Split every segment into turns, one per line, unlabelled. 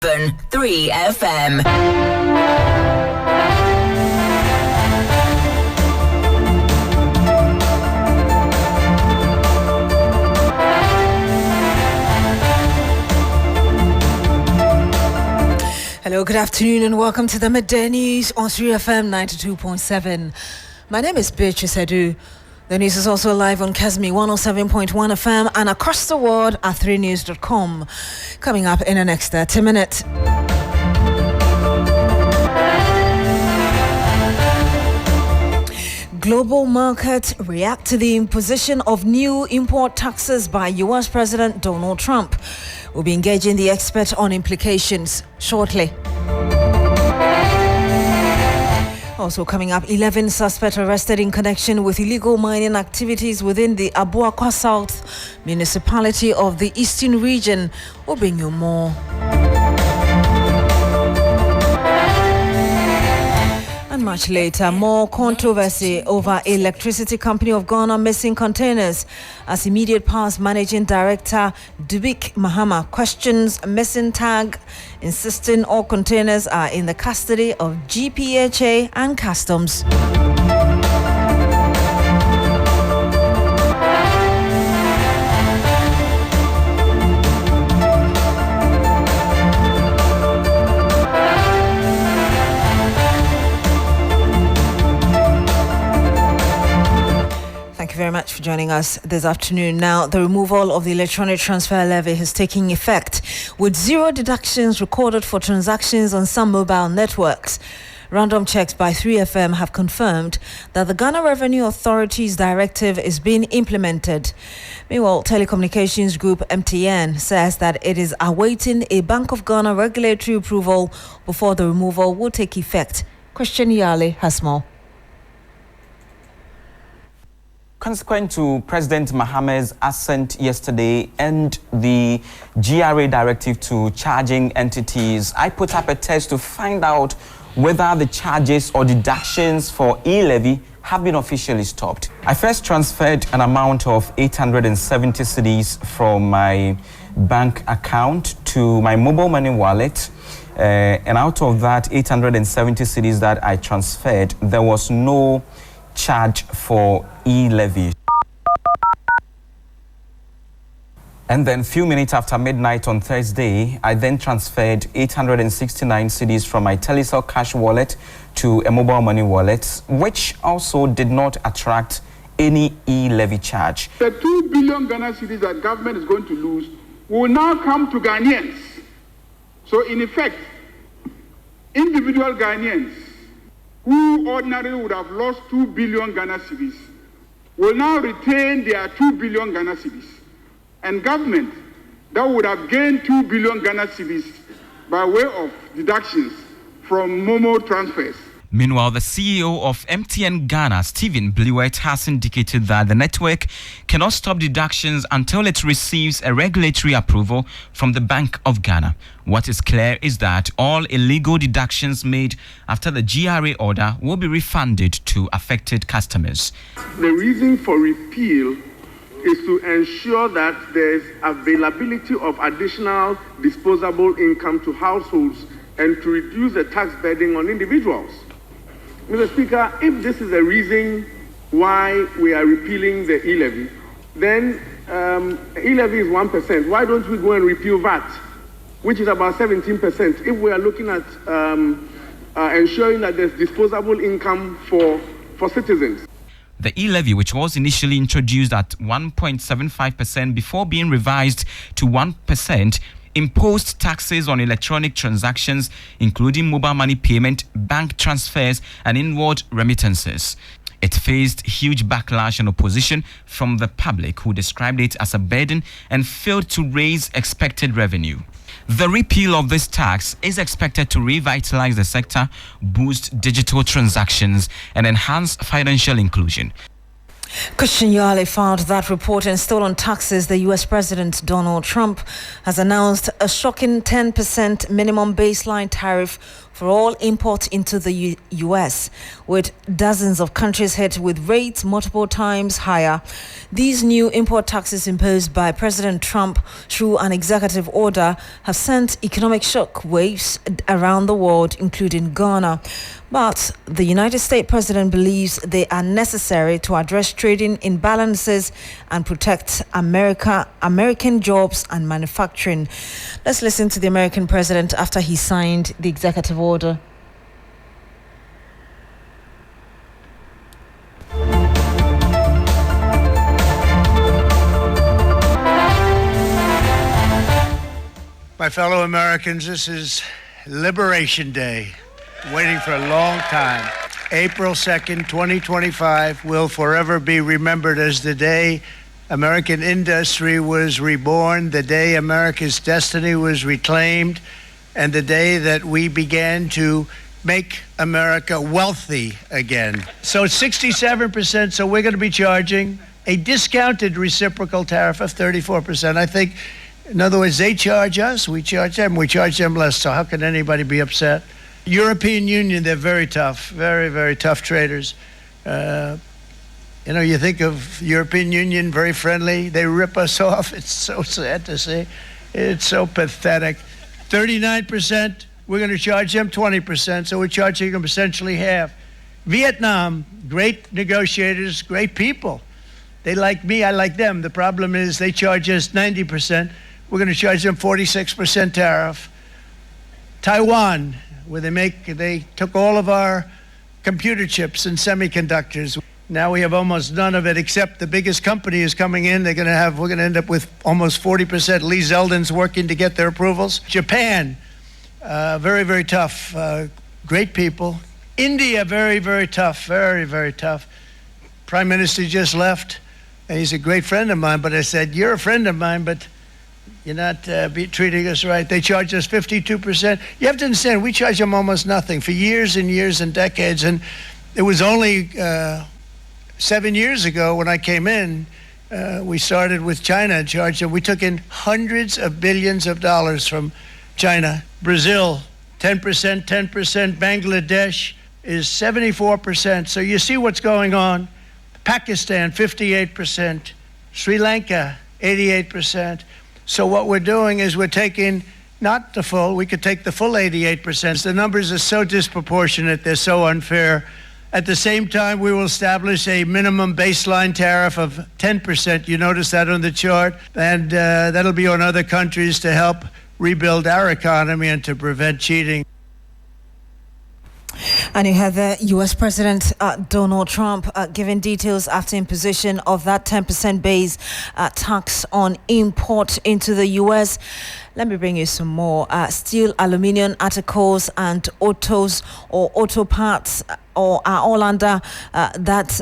3 FM.
Hello, good afternoon, and welcome to the Midday News on 3 FM 92.7. My name is Beatrice Adu. The news is also live on Kesmi 107.1 FM and across the world at 3news.com. Coming up in the next 30 minutes. Global markets react to the imposition of new import taxes by US President Donald Trump. We'll be engaging the expert on implications shortly. Also coming up, 11 suspects arrested in connection with illegal mining activities within the Abuakwa South municipality of the Eastern region. We'll bring you more. And much later, more controversy over Electricity Company of Ghana missing containers as Immediate Powers Managing Director Dubik Mahama questions missing tag, insisting all containers are in the custody of GHPA and Customs. Thank you very much for joining us this afternoon. Now, the removal of the electronic transfer levy is taking effect, with zero deductions recorded for transactions on some mobile networks. Random checks by 3FM have confirmed that the Ghana Revenue Authority's directive is being implemented. Meanwhile, Telecommunications Group MTN says that it is awaiting a Bank of Ghana regulatory approval before the removal will take effect. Christian Yale has more.
Consequent to President Mahama's assent yesterday and the GRA directive to charging entities, I put up a test to find out whether the charges or deductions for e-levy have been officially stopped. I first transferred an amount of 870 cedis from my bank account to my mobile money wallet. And out of that 870 cedis that I transferred, there was no charge for e-levy. And then a few minutes after midnight on Thursday, I then transferred 869 cedis from my Telecel cash wallet to a mobile money wallet, which also did not attract any e-levy charge.
The 2 billion Ghana cedis that government is going to lose will now come to Ghanaians. So in effect, individual Ghanaians who ordinarily would have lost 2 billion Ghana cedis will now retain their 2 billion Ghana cedis. And government that would have gained 2 billion Ghana cedis by way of deductions from Momo transfers.
Meanwhile, the CEO of MTN Ghana, Stephen Blewett, has indicated that the network cannot stop deductions until it receives a regulatory approval from the Bank of Ghana. What is clear is that all illegal deductions made after the GRA order will be refunded to affected customers.
The reason for repeal is to ensure that there's availability of additional disposable income to households and to reduce the tax burden on individuals. Mr. Speaker, if this is the reason why we are repealing the e-levy, then e-levy is 1%. Why don't we go and repeal VAT, which is about 17%, if we are looking at ensuring that there's disposable income for citizens?
The e-levy, which was initially introduced at 1.75% before being revised to 1%, imposed taxes on electronic transactions, including mobile money payment, bank transfers, and inward remittances. It faced huge backlash and opposition from the public, who described it as a burden and failed to raise expected revenue. The repeal of this tax is expected to revitalize the sector, boost digital transactions, and enhance financial inclusion.
Christian Yale found that reporting stolen taxes. The U.S. President Donald Trump has announced a shocking 10% minimum baseline tariff for all imports into the U.S., with dozens of countries hit with rates multiple times higher. These new import taxes imposed by President Trump through an executive order have sent economic shock waves around the world, including Ghana. But the United States president believes they are necessary to address trading imbalances and protect American jobs and manufacturing. Let's listen to the American president after he signed the executive order.
My fellow Americans, this is Liberation Day. Waiting for a long time. April 2nd, 2025 will forever be remembered as the day American industry was reborn, the day America's destiny was reclaimed, and the day that we began to make America wealthy again. So it's 67%, so we're going to be charging a discounted reciprocal tariff of 34%. I think, in other words, they charge us, we charge them less, so how can anybody be upset? European Union, they're very tough, very, very tough traders. You think of European Union, very friendly. They rip us off. It's so sad to see. It's so pathetic. 39%, we're going to charge them 20%, so we're charging them essentially half. Vietnam, great negotiators, great people. They like me, I like them. The problem is they charge us 90%. We're going to charge them 46% tariff. Taiwan, where they took all of our computer chips and semiconductors. Now we have almost none of it, except the biggest company is coming in. We're going to end up with almost 40%. Lee Zeldin's working to get their approvals. Japan, very, very tough, great people. India, very, very tough, very, very tough. Prime Minister just left, and he's a great friend of mine, but I said, you're a friend of mine, but you're not treating us right. They charge us 52%. You have to understand, we charge them almost nothing for years and years and decades. And it was only 7 years ago when I came in, we started with China and charged them. We took in hundreds of billions of dollars from China. Brazil, 10%, 10%. Bangladesh is 74%. So you see what's going on. Pakistan, 58%. Sri Lanka, 88%. So what we're doing is we're taking not the full, we could take the full 88%. The numbers are so disproportionate, they're so unfair. At the same time, we will establish a minimum baseline tariff of 10%. You notice that on the chart. And that'll be on other countries to help rebuild our economy and to prevent cheating.
And you had the U.S. President Donald Trump giving details after imposition of that 10% base tax on import into the U.S. Let me bring you some more. Steel, aluminium articles and autos or auto parts are all under that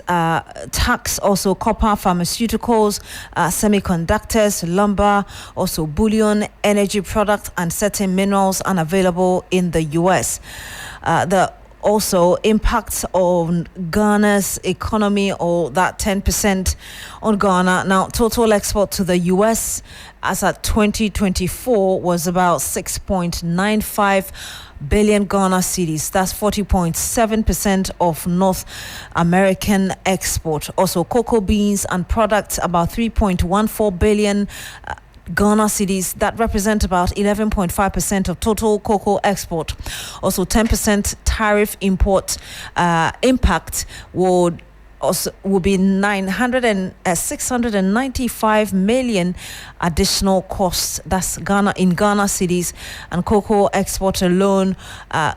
tax. Also copper, pharmaceuticals, semiconductors, lumber, also bullion, energy products and certain minerals unavailable in the U.S. The also impacts on Ghana's economy, or that 10% on Ghana. Now, total export to the U.S. as at 2024 was about 6.95 billion Ghana cedis. That's 40.7% of North American export. Also, cocoa beans and products, about 3.14 billion Ghana cedis, that represent about 11.5% of total cocoa export. Also, 10% tariff import impact would be 695 million additional costs. That's Ghana cedis, and cocoa export alone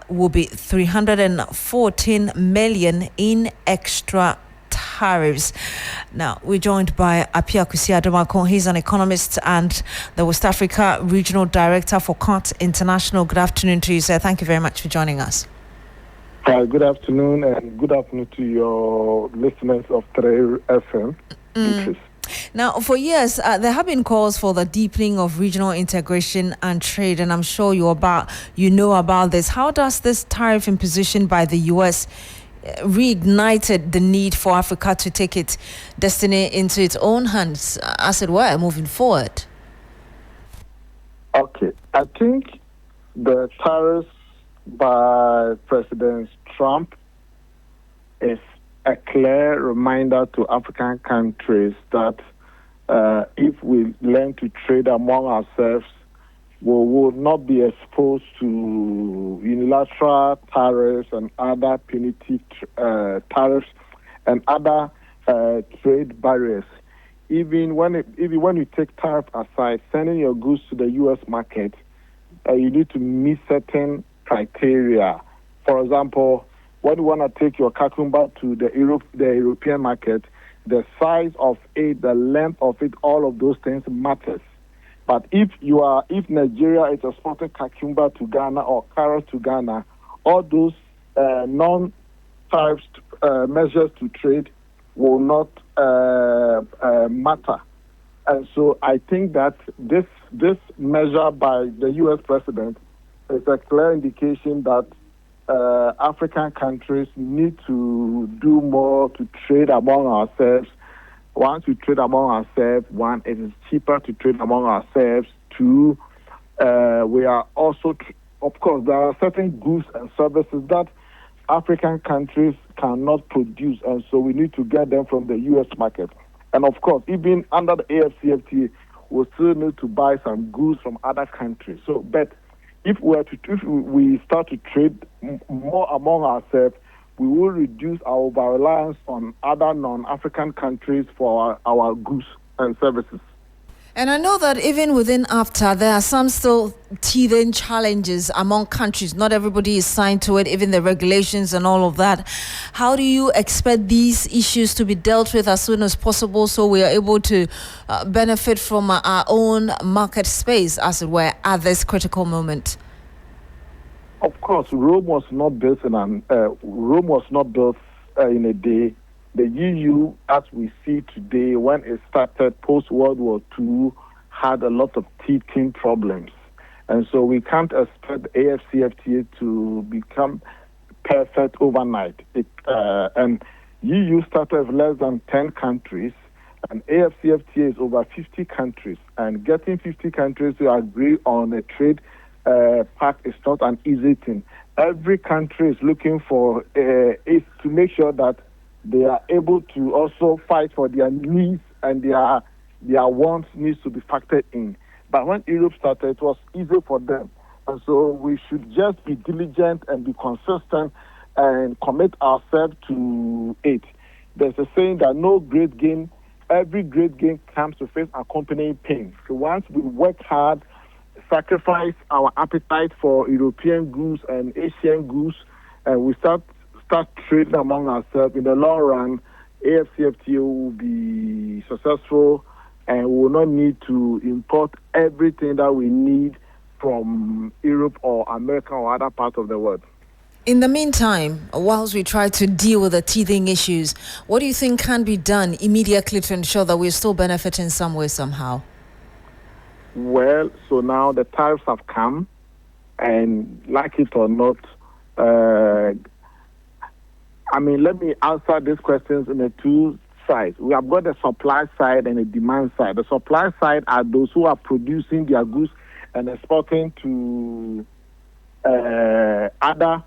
will be 314 million in extra tariffs. Now, we're joined by Beatrice Adu. He's an economist and the West Africa Regional Director for COT International. Good afternoon to you, sir. Thank you very much for joining us.
Good afternoon, and good afternoon to your listeners of Tariff FM.
Now, for years, there have been calls for the deepening of regional integration and trade, and I'm sure you know about this. How does this tariff imposition by the U.S. reignited the need for Africa to take its destiny into its own hands, as it were, moving forward?
Okay, I think the tariffs by President Trump is a clear reminder to African countries that if we learn to trade among ourselves, we will not be exposed to unilateral tariffs and other punitive tariffs and other trade barriers. Even when you take tariff aside, sending your goods to the U.S. market, you need to meet certain criteria. For example, when you want to take your cucumber to the European market, the size of it, the length of it, all of those things matters. But if Nigeria is exporting cucumber to Ghana or carrot to Ghana, all those non-tariff measures to trade will not matter. And so I think that this measure by the U.S. president is a clear indication that African countries need to do more to trade among ourselves. Once we trade among ourselves, one, it is cheaper to trade among ourselves. Two, we are also, of course, there are certain goods and services that African countries cannot produce, and so we need to get them from the U.S. market. And of course, even under the AFCFTA, we still need to buy some goods from other countries. So, but if we start to trade more among ourselves, we will reduce our over-reliance on other non-African countries for our goods and services.
And I know that even within AFTA, there are some still teething challenges among countries. Not everybody is signed to it, even the regulations and all of that. How do you expect these issues to be dealt with as soon as possible so we are able to benefit from our own market space, as it were, at this critical moment?
Of course, Rome was not built in a day. The EU, as we see today, when it started post-World War II, had a lot of teething problems. And so we can't expect the AFCFTA to become perfect overnight. And EU started with less than 10 countries, and AFCFTA is over 50 countries. And getting 50 countries to agree on a trade pact is not an easy thing. Every country is looking for is to make sure that they are able to also fight for their needs, and their wants needs to be factored in. But when Europe started, it was easy for them. And so we should just be diligent and be consistent and commit ourselves to it. There's a saying that every great gain comes to face accompanying pain. So once we work hard, sacrifice our appetite for European goods and Asian goods, and we start trading among ourselves, in the long run, AFCFTA will be successful, and we will not need to import everything that we need from Europe or America or other parts of the world.
In the meantime, whilst we try to deal with the teething issues, what do you think can be done immediately to ensure that we still benefit in some way, somehow?
Well, so now the tariffs have come, and like it or not, let me answer these questions in the two sides. We have got the supply side and the demand side. The supply side are those who are producing their goods and exporting to other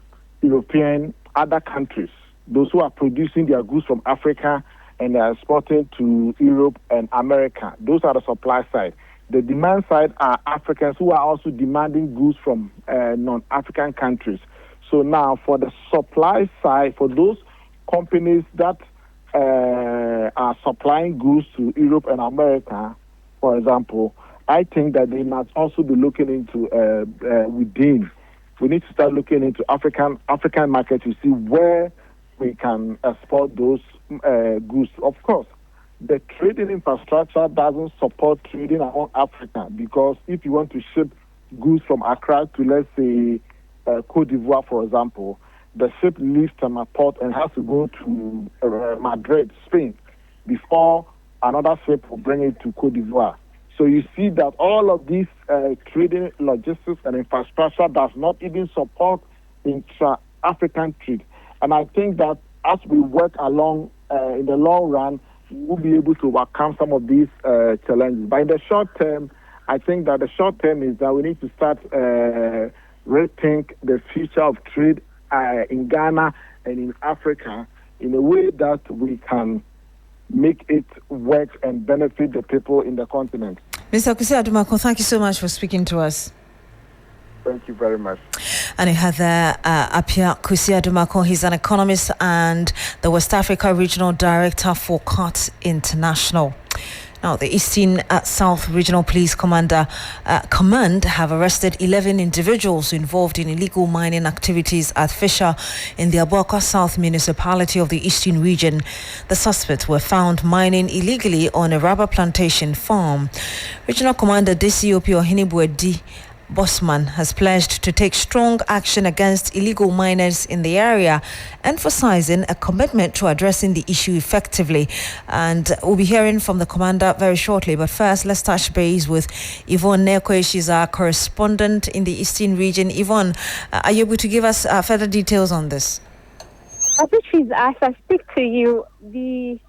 countries. Those who are producing their goods from Africa and they are exporting to Europe and America. Those are the supply side. The demand side are Africans who are also demanding goods from non-African countries. So now for the supply side, for those companies that are supplying goods to Europe and America, for example, I think that they must also be looking into within. We need to start looking into African market to see where we can export those goods. Of course, the trading infrastructure doesn't support trading among Africa, because if you want to ship goods from Accra to, let's say, Cote d'Ivoire, for example, the ship leaves Tamar Port and has to go to Madrid, Spain, before another ship will bring it to Cote d'Ivoire. So you see that all of these trading logistics and infrastructure does not even support intra-African trade. And I think that as we work along in the long run, we'll be able to overcome some of these challenges. But in the short term, I think that the short term is that we need to start rethink the future of trade in Ghana and in Africa in a way that we can make it work and benefit the people in the continent.
Mr. Kwesi Adu, thank you so much for speaking to us.
Thank you very much.
And he had there Apia Kwesi Adu. He's an economist and the West Africa Regional Director for CART International. Now, the Eastern South Regional Police Command have arrested 11 individuals involved in illegal mining activities at Fisher in the Aboakwa South municipality of the Eastern region. The suspects were found mining illegally on a rubber plantation farm. Regional Commander DCOP Ohinibuedi Bosman has pledged to take strong action against illegal miners in the area, emphasizing a commitment to addressing the issue effectively. And we'll be hearing from the commander very shortly. But first, let's touch base with Yvonne Nekwe. She's our correspondent in the Eastern region. Yvonne, are you able to give us further details on this?
Beatrice, as I speak to you, the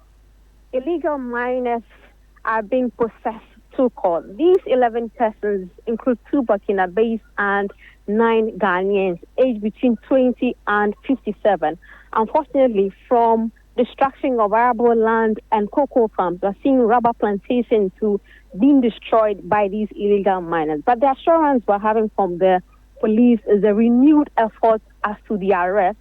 illegal miners are being processed to court. These 11 persons include 2 Burkinabes and 9 Ghanaians, aged between 20 and 57. Unfortunately, from destruction of arable land and cocoa farms, we're seeing rubber plantations being destroyed by these illegal miners. But the assurance we're having from the police is a renewed effort as to the arrest.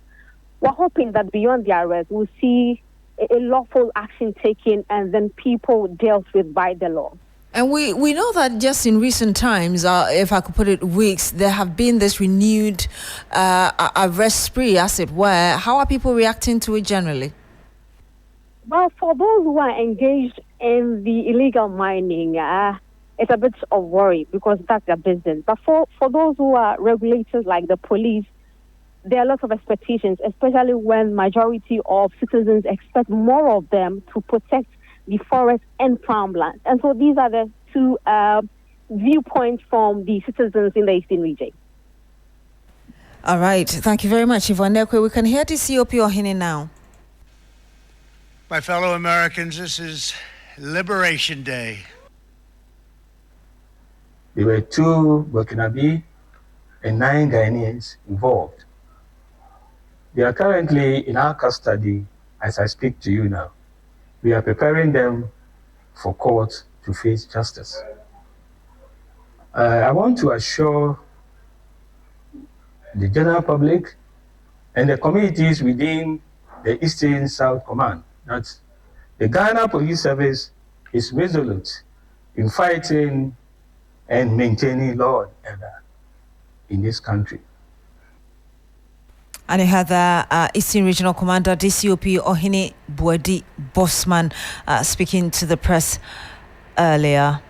We're hoping that beyond the arrest, we'll see a lawful action taken and then people dealt with by the law.
And we know that just in recent times, if I could put it weeks, there have been this renewed arrest spree, as it were. How are people reacting to it generally?
Well, for those who are engaged in the illegal mining, it's a bit of worry because that's their business. But for those who are regulators like the police, there are lots of expectations, especially when majority of citizens expect more of them to protect the forest and farmland. And so these are the 2 viewpoints from the citizens in the Eastern region.
All right. Thank you very much, Yvonne Nekwe. We can hear the COP Ohini now.
My fellow Americans, this is Liberation Day.
There were 2 Burkinabe and 9 Ghanaians involved. They are currently in our custody as I speak to you now. We are preparing them for court to face justice. I want to assure the general public and the communities within the Eastern South Command that the Ghana Police Service is resolute in fighting and maintaining law and order in this country.
And he had the Eastern Regional Commander, DCOP Ohinibuedi Bosman, speaking to the press earlier.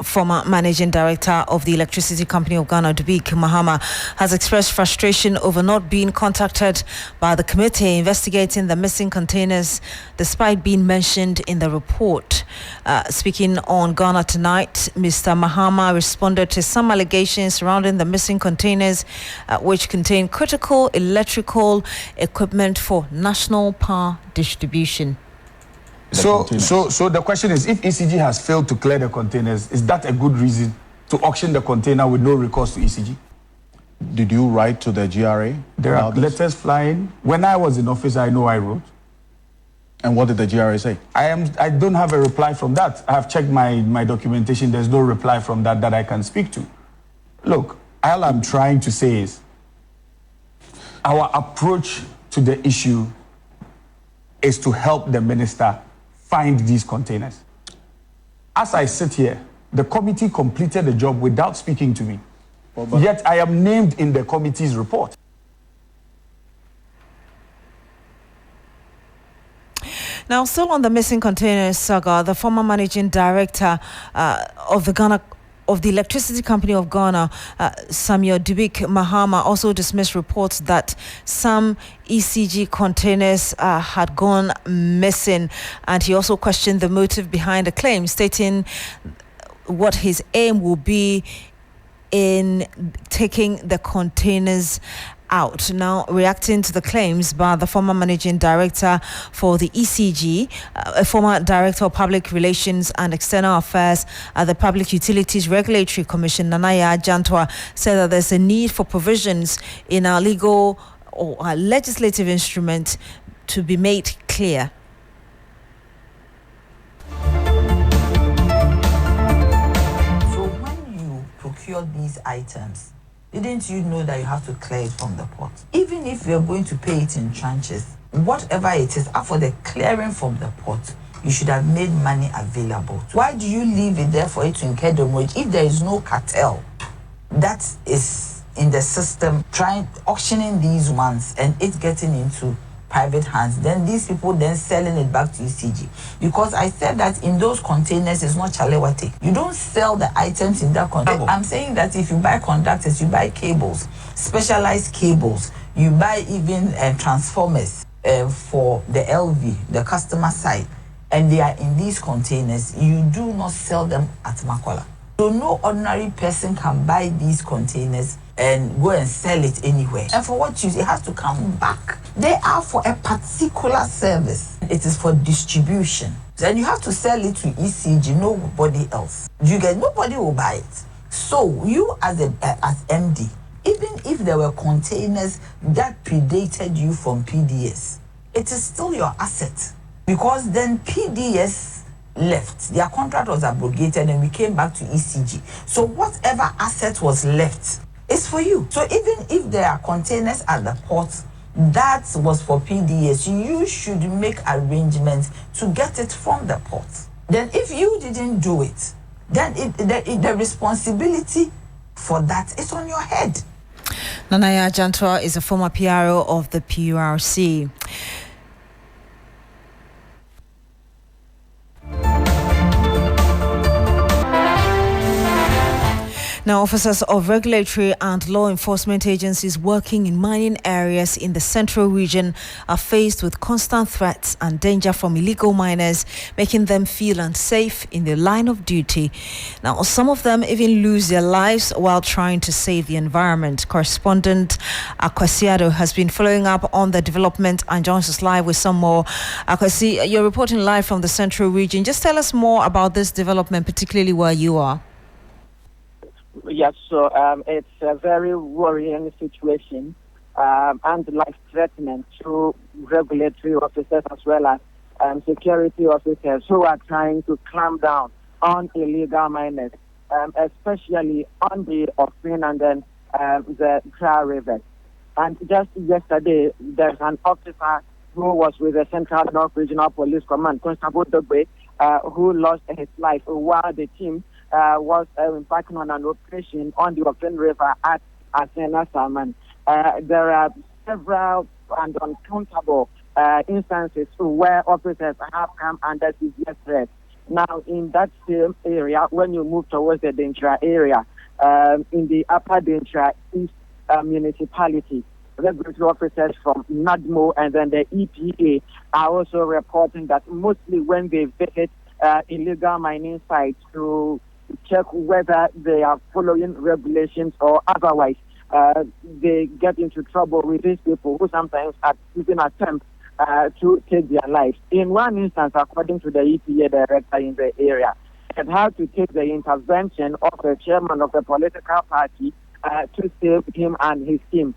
Former Managing Director of the Electricity Company of Ghana, Dubik Mahama, has expressed frustration over not being contacted by the committee investigating the missing containers, despite being mentioned in the report. Speaking on Ghana Tonight, Mr. Mahama responded to some allegations surrounding the missing containers, which contain critical electrical equipment for national power distribution.
So the question is, if ECG has failed to clear the containers, is that a good reason to auction the container with no recourse to ECG?
Did you write to the GRA?
There are letters flying. When I was in office, I know I wrote.
And what did the GRA say?
I don't have a reply from that. I have checked my documentation. There's no reply from that I can speak to. Look, all I'm trying to say is our approach to the issue is to help the minister find these containers. As I sit here, the committee completed the job without speaking to me. Yet I am named in the committee's report.
Now, still on the missing containers saga, the former managing director of the Electricity Company of Ghana, Samuel Dubik Mahama, also dismissed reports that some ECG containers had gone missing, and he also questioned the motive behind the claim, stating what his aim will be in taking the containers out. Now, reacting to the claims by the former managing director for the ECG, a former director of public relations and external affairs at the Public Utilities Regulatory Commission, Nanaya Jantwa, said that there's a need for provisions in our legal or our legislative instrument to be made clear.
These items, didn't you know that you have to clear it from the port? Even if you're going to pay it in tranches, whatever it is, after the clearing from the port, you should have made money available. Why do you leave it there for it to incur the mortgage if there is no cartel that is in the system auctioning these ones and it getting into private hands? Then these people then selling it back to ECG, because I said that in those containers is not chalewate. You don't sell the items in that container. I'm saying that if you buy conductors, you buy cables, specialized cables, you buy even transformers for the LV, the customer side, and they are in these containers. You do not sell them at Makola. So no ordinary person can buy these containers and go and sell it anywhere. And for what use? It has to come back. They are for a particular service. It is for distribution. Then you have to sell it to ECG, nobody else. Nobody will buy it. So you as MD, even if there were containers that predated you from PDS, it is still your asset. Because then PDS left. Their contract was abrogated and we came back to ECG. So whatever asset was left is for you. So even if there are containers at the port that was for PDS, you should make arrangements to get it from the port. Then if you didn't do it, then the responsibility for that is on your head.
Nanaya Jantwa is a former PRO of the PURC. Now, officers of regulatory and law enforcement agencies working in mining areas in the central region are faced with constant threats and danger from illegal miners, making them feel unsafe in their line of duty. Now, some of them even lose their lives while trying to save the environment. Correspondent Beatrice Adu has been following up on the development and joins us live with some more. Beatrice, you're reporting live from the central region. Just tell us more about this development, particularly where you are.
Yes, so it's a very worrying situation and life-threatening to regulatory officers as well as security officers who are trying to clamp down on illegal miners, especially on the Ofin and then the Kra River. And just yesterday, there's an officer who was with the Central North Regional Police Command, Constable Dogbe, who lost his life while the team was embarking on an operation on the Ofin River at Asena Salman. There are several and uncountable instances where officers have come under severe threat. Now, in that same area, when you move towards the Dentra area, in the Upper Dentra East municipality, regulatory officers from NADMO and then the EPA are also reporting that mostly when they visit illegal mining sites to check whether they are following regulations or otherwise, they get into trouble with these people who sometimes even attempt to take their lives. In one instance, according to the EPA director in the area, it had to take the intervention of the chairman of the political party to save him and his team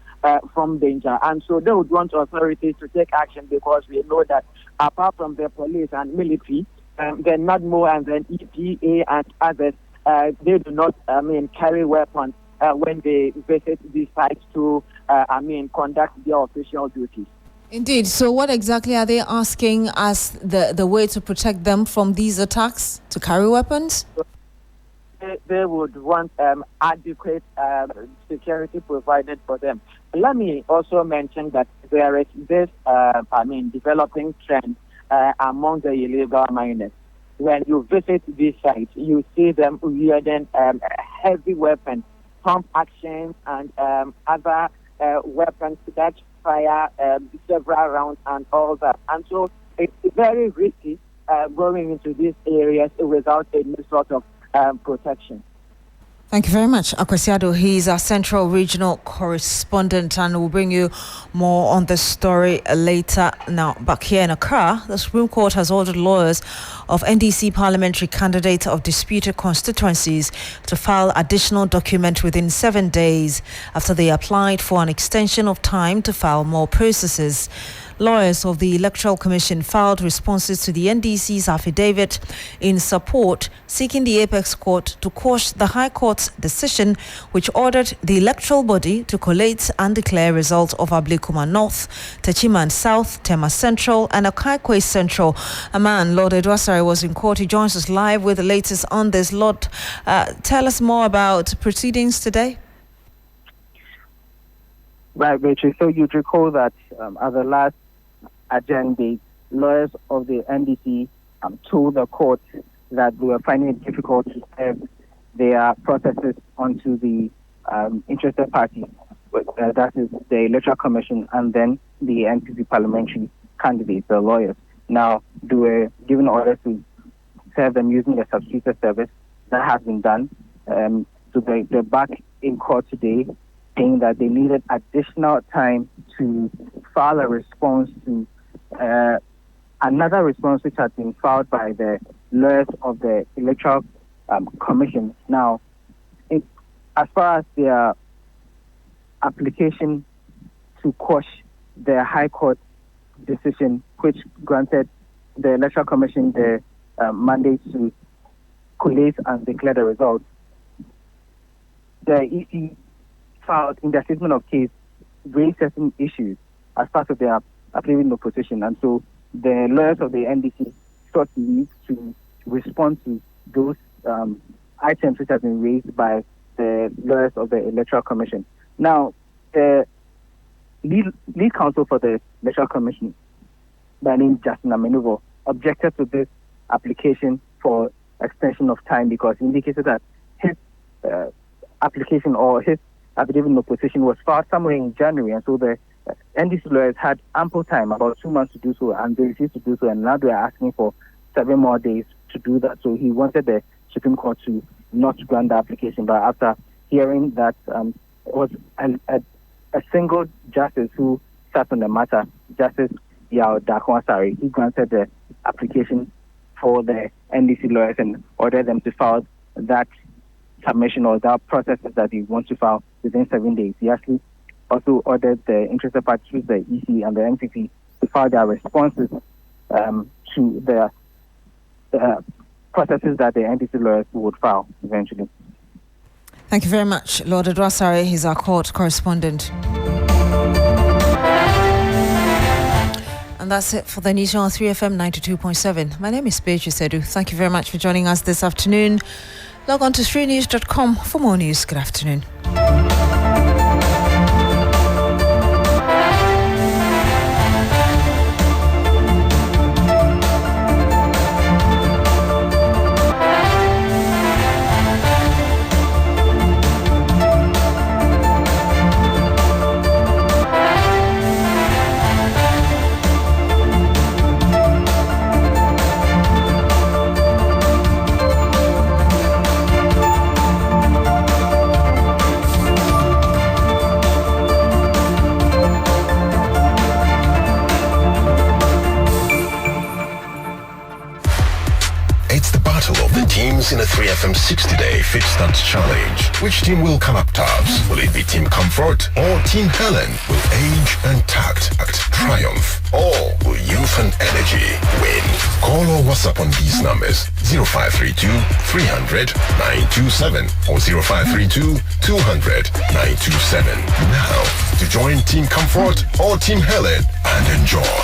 from danger. And so they would want authorities to take action, because we know that apart from the police and military, the NADMO and then EPA and others, they do not, carry weapons when they visit these sites to, conduct their official duties.
Indeed. So what exactly are they asking as the way to protect them from these attacks, to carry weapons?
They would want adequate security provided for them. Let me also mention that there is this, developing trend among the illegal miners. When you visit these sites, you see them wielding heavy weapons, pump action, and other weapons that fire several rounds and all that. And so it's very risky going into these areas without any sort of protection.
Thank you very much, Beatrice Adu. He's our Central Regional Correspondent, and we'll bring you more on this story later. Now, back here in Accra, the Supreme Court has ordered lawyers of NDC parliamentary candidates of disputed constituencies to file additional document within 7 days after they applied for an extension of time to file more processes. Lawyers of the Electoral Commission filed responses to the NDC's affidavit in support, seeking the Apex Court to quash the High Court's decision, which ordered the electoral body to collate and declare results of Ablekuma North, Techiman South, Tema Central, and Akaikwe Central. A man, Lord Edwasari, was in court. He joins us live with the latest on this. Lord, tell us more about proceedings today.
Right, Beatrice. So you'd recall that at the last agenda, lawyers of the NDC told the court that they were finding it difficult to serve their processes onto the interested parties, that is the Electoral Commission and then the NPP parliamentary candidates, the lawyers. Now, they were given orders to serve them using the substituted service. That has been done. So they're back in court today, saying that they needed additional time to file a response to another response which had been filed by the lawyers of the Electoral Commission. Now, as far as their application to quash the High Court decision, which granted the Electoral Commission the mandate to collate and declare the results, the EC filed in their statement of case raised certain issues as part of their affidavit in opposition, and so the lawyers of the NDC sought leave to respond to those items which have been raised by the lawyers of the Electoral Commission. Now, the lead counsel for the Electoral Commission, by name Justin Amenuvo, objected to this application for extension of time because he indicated that his application or his affidavit in opposition was filed somewhere in January, and so the NDC lawyers had ample time, about 2 months to do so, and they refused to do so, and now they are asking for 7 more days to do that. So he wanted the Supreme Court to not grant the application, but after hearing that it was a single justice who sat on the matter, Justice Yao Dakwasari, he granted the application for the NDC lawyers and ordered them to file that submission or that processes that they want to file within 7 days. He actually also ordered the interested parties, the EC and the MPP, to file their responses to the processes that the NDC lawyers would file eventually.
Thank you very much, Lord Edwasari. He's our court correspondent. And that's it for the news on 3FM 92.7. My name is Beatrice Adu. Thank you very much for joining us this afternoon. Log on to streetnews.com for more news. Good afternoon.
In a 3FM 60-day Fit Stats Challenge. Which team will come up tops? Will it be Team Comfort or Team Helen? Will age and tact triumph? Or will youth and energy win? Call or WhatsApp on these numbers: 0532 300 927 or 0532 200 927. Now, to join Team Comfort or Team Helen and enjoy